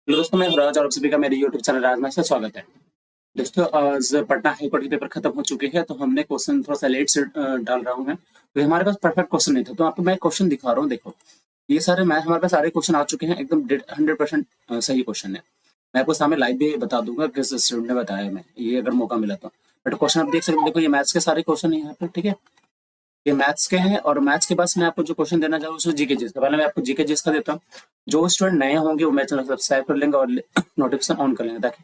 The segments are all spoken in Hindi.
हेलो दोस्तों, मैं राज और आप सभी का मेरे यूट्यूब चैनल राजनाथ से स्वागत है। दोस्तों, आज पटना हाई कोर्ट के पेपर खत्म हो चुके हैं, तो हमने क्वेश्चन थोड़ा सा लेट से डाल रहा हूँ मैं, तो हमारे पास परफेक्ट क्वेश्चन नहीं था, तो आपको मैं क्वेश्चन दिखा रहा हूँ। देखो, ये सारे मैं हमारे पास सारे क्वेश्चन आ चुके हैं, एकदम 100% सही क्वेश्चन है। मैं आपको सामने लाइव भी बता दूंगा किस स्टूडेंट ने बताया, मैं ये अगर मौका मिला तो। बट क्वेश्चन आप देख सकते हो, देखो ये मैथ्स के सारे क्वेश्चन है यहाँ पे, ठीक है। ये मैथ्स के हैं, और मैथ्स के बाद मैं आपको जो क्वेश्चन देना चाहूँ उसमें जीके जीएस का। पहले मैं आपको जीके जीएस का देता हूँ। जो स्टूडेंट नए होंगे वो मेरे चैनल सब्सक्राइब कर लेंगे और नोटिफिकेशन ऑन कर लेंगे, ताकि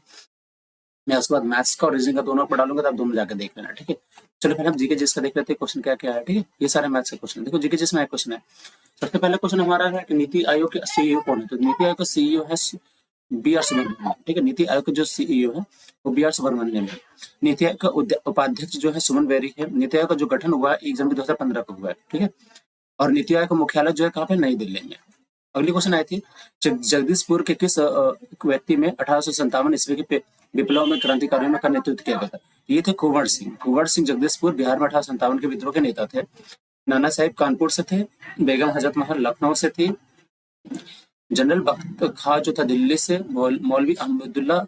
मैं उसके बाद मैथ्स का और रीजनिंग का दोनों पर डालूंगा, तो आप दोनों जाकर देख लेना, ठीक है। चलो पहले हम जीके जीएस का देख लेते हैं क्वेश्चन क्या क्या है, ठीक है। ये सारे मैथ्स के क्वेश्चन देखो, जीके जीएस में एक क्वेश्चन है। सबसे पहला क्वेश्चन हमारा है कि नीति आयोग के सीईओ कौन है। तो नीति आयोग का सीईओ है बी आर सुब्रमण्यम, ठीक है। नीति आयोग का जो सीईओ है वो बी आर सुब्रमण्यम है। नीति आयोग का उपाध्यक्ष जो है सुमन बेरी है। नीति आयोग का जो गठन हुआ है 1 जनवरी 2015 को हुआ है, ठीक है। और नीति आयोग का मुख्यालय जो है कहाँ पे, नई दिल्ली में। अगली क्वेश्चन आई थी, जगदीशपुर के किस व्यक्ति में 1857 ईस्वी के विप्लव में क्रांतिकारियों का नेतृत्व किया गया था। ये थे कुंवर सिंह। कुंवर सिंह जगदीशपुर बिहार में 1857 के विद्रोह के नेता थे। नाना साहिब कानपुर से थे। बेगम हजरत महल लखनऊ से थी। जनरल बख्त खां जो था दिल्ली से। मौलवी अहमदुल्ला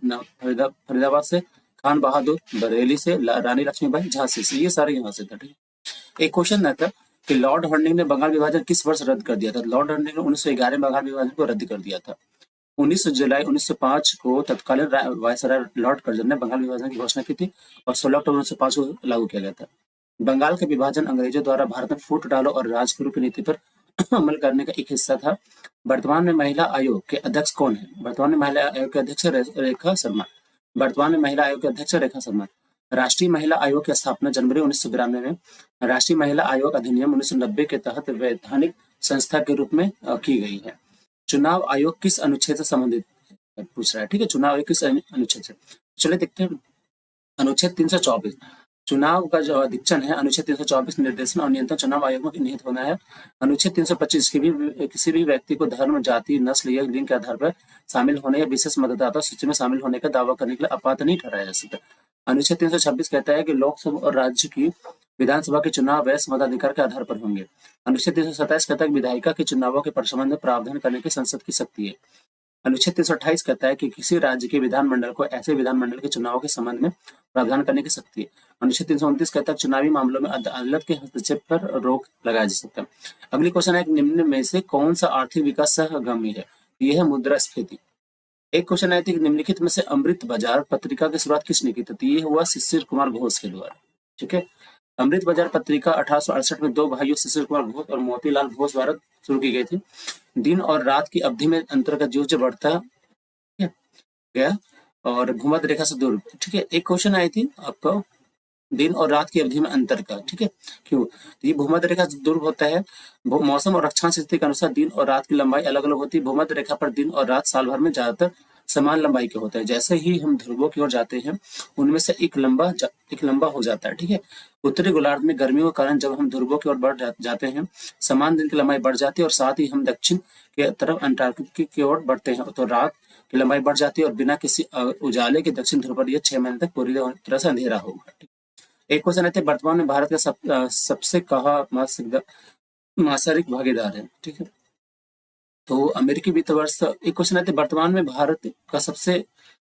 फरीदाबाद से। खान बहादुर बरेली से। रानी लक्ष्मीबाई झांसी से। ये सारे यहाँ से थे, ठीक है। एक क्वेश्चन था कि लॉर्ड हर्डिंग ने बंगाल विभाजन किस वर्ष रद्द कर दिया था। लॉर्ड हर्डिंग ने 1911 में बंगाल विभाजन को रद्द कर दिया था। 19 जुलाई 1905 को तत्कालीन वायसराय लॉर्ड कर्जन ने बंगाल विभाजन की घोषणा की थी, और 16 अक्टूबर 1905 को लागू किया गया था। बंगाल का विभाजन अंग्रेजों द्वारा भारत में फूट डालो और राजगुरु की नीति पर अमल करने का एक हिस्सा था। वर्तमान में महिला आयोग के अध्यक्ष कौन है। वर्तमान में महिला आयोग के अध्यक्ष रेखा शर्मा। वर्तमान में महिला आयोग के अध्यक्ष रेखा शर्मा। राष्ट्रीय महिला आयोग की स्थापना जनवरी 1992 में राष्ट्रीय महिला आयोग अधिनियम 1990 के तहत वैधानिक संस्था के रूप में की गई है। चुनाव आयोग किस अनुच्छेद से संबंधित पूछ रहा है, ठीक है। चुनाव आयोग किस अनुच्छेद से, चलिए देखते हैं। अनुच्छेद 324 चुनाव का जो अधिक्षण है। अनुच्छेद 324 निर्देशन और नियंत्रण चुनाव आयोग में निहित होना है। अनुच्छेद 325 किसी भी व्यक्ति को धर्म, जाति, नस्ल या लिंग के आधार पर शामिल होने या विशेष मतदाता सूची में शामिल होने का दावा करने के लिए अपात्र नहीं ठहराया जा सकता। अनुच्छेद 326 कहता है कि लोकसभा और राज्य की विधानसभा के चुनाव वैश्य मताधिकार के आधार पर होंगे। अनुच्छेद 327 कहता है कि विधायिका के चुनावों के संबंध में प्रावधान करने की संसद की शक्ति है। अनुच्छेद 328 कहता है कि किसी राज्य के विधानमंडल को ऐसे विधानमंडल के चुनावों के संबंध में प्रावधान करने की शक्ति है। अनुच्छेद 329 कहता है चुनावी मामलों में अदालत के हस्तक्षेप पर रोक लगाया जा सकता है। अगली क्वेश्चन है, निम्न में से कौन सा आर्थिक विकास सहगामी है। यह है मुद्रास्फीति। एक क्वेश्चन आया था कि निम्नलिखित में से अमृत बाजार पत्रिका की शुरुआत किसने की थी। ये हुआ शिशिर कुमार घोष के द्वारा, ठीक है। अमृत बाजार पत्रिका 1868 में दो भाइयों शिशिर कुमार घोष और मोतीलाल घोष द्वारा शुरू की गई थी। दिन और रात की अवधि में अंतर का जो बढ़ता गया और भूमध्य रेखा से दूर, ठीक है। एक क्वेश्चन आई थी आपको दिन और रात की अवधि में अंतर का, ठीक है। क्यों, तो ये भूमध्य रेखा से दूर होता है। मौसम और अक्षांश स्थिति के अनुसार दिन और रात की लंबाई अलग अलग होती है। भूमध्य रेखा पर दिन और रात साल भर में ज्यादातर समान लंबाई के होते हैं। जैसे ही हम ध्रुवों की ओर जाते हैं उनमें से एक लंबा हो जाता है, ठीक है। उत्तरी गोलार्ध में गर्मियों के कारण जब हम ध्रुवों की ओर बढ़ जाते हैं समान दिन की लंबाई बढ़ जाती है, और साथ ही हम दक्षिण के तरफ अंटार्कटिक की ओर बढ़ते हैं तो रात की लंबाई बढ़ जाती है, और बिना किसी उजाले के दक्षिण ध्रुव पर यह 6 महीने तक पूरी तरह से अंधेरा होगा। एक क्वेश्चन है, वर्तमान में भारत का सबसे कहा मासिक भागीदार है, ठीक है। तो अमेरिकी वित्त वर्ष। एक क्वेश्चन है, वर्तमान में भारत का सबसे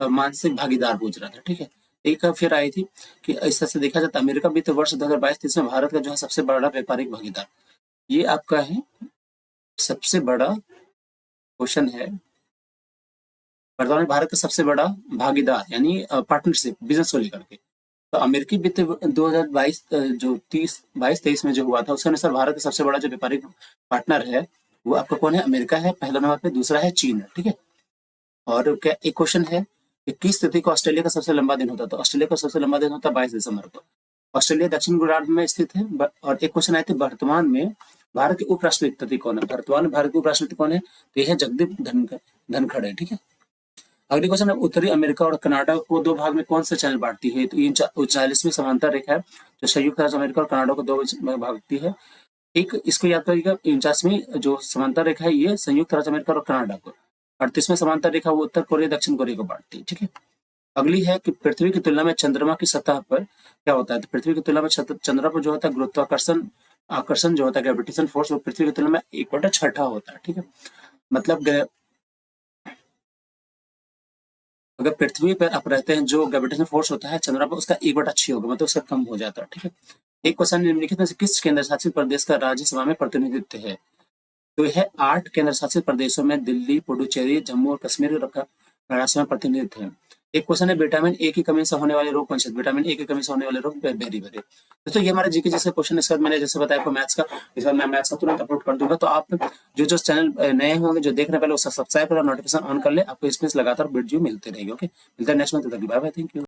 मानसिक भागीदार पूछ रहा था, ठीक है। एक फिर आई थी कि इस तरह से देखा जाता अमेरिका वित्त वर्ष 2022-23 में भारत का जो है सबसे बड़ा व्यापारिक भागीदार, ये आपका है सबसे बड़ा क्वेश्चन है। वर्तमान में भारत का सबसे बड़ा भागीदार यानी पार्टनरशिप बिजनेस को लेकर के। तो अमेरिकी वित्त 2022 जो 22-23 में जो हुआ था उसके अनुसार भारत का सबसे बड़ा जो व्यापारिक पार्टनर है वो आपका कौन है, अमेरिका है पहला नंबर पे, दूसरा है चीन, ठीक है। और क्या एक क्वेश्चन है कि किस तिथि को ऑस्ट्रेलिया का सबसे लंबा दिन होता है। तो ऑस्ट्रेलिया का सबसे लंबा दिन होता है 22 दिसंबर को। ऑस्ट्रेलिया दक्षिण गोलार्ध में स्थित है। और एक क्वेश्चन आए थे, वर्तमान में भारत के उपराष्ट्रपति कौन है। वर्तमान में भारत के उपराष्ट्रपति कौन है, तो यह है जगदीप धनखड़, ठीक है। अगली क्वेश्चन है, उत्तरी अमेरिका और कनाडा को दो भाग में कौन सा चैनल बांटती है। तो ये 39वीं समांतर रेखा है जो संयुक्त राज्य अमेरिका और कनाडा को दो में भागती है। एक इसको याद करिएगा, 49वीं जो समांतर रेखा है ये संयुक्त राज्य अमेरिका और कनाडा को। 38वीं समांतर रेखा वो उत्तर कोरिया दक्षिण कोरिया को बांटती है, ठीक है। अगली है कि पृथ्वी की तुलना में चंद्रमा की सतह पर क्या होता है। तो पृथ्वी की तुलना में चंद्रमा पर जो होता है गुरुत्वाकर्षण आकर्षण जो होता है ग्रेविटेशन फोर्स, वो पृथ्वी की तुलना में 1/6 होता है, ठीक है। मतलब अगर पृथ्वी पर आप रहते हैं, जो ग्रेविटेशनल फोर्स होता है चंद्रमा पर, उसका 1/6 होगा, मतलब उसका कम हो जाता है। ठीक है। एक क्वेश्चन निम्नलिखित में से किस केंद्र शासित प्रदेश का राज्यसभा में प्रतिनिधित्व है? तो यह 8 केंद्र शासित प्रदेशों में दिल्ली, पुडुचेरी, जम्मू और कश्मीर का राज्यसभा में प्रतिनिधित्व है। एक क्वेश्चन है, विटामिन ए की कमी से होने वाले रोग कौन से? विटामिन ए की कमी से होने वाले रोग बेरी बेरी। दोस्तों ये हमारे जीके जैसे क्वेश्चन, इसके बाद मैंने जैसे बताया आपको मैथ्स का, इस बार मैं मैथ्स का तुरंत अपलोड कर दूंगा। तो आप जो चैनल नए होंगे, जो देख रहे हैं, पहले उसका सब्सक्राइब करो, नोटिफिकेशन ऑन कर ले, आपको इसमें लगातार वीडियो मिलते रहेंगे। ओके, मिलता है नेक्स्ट में, तब तक बाय बाय, थैंक यू।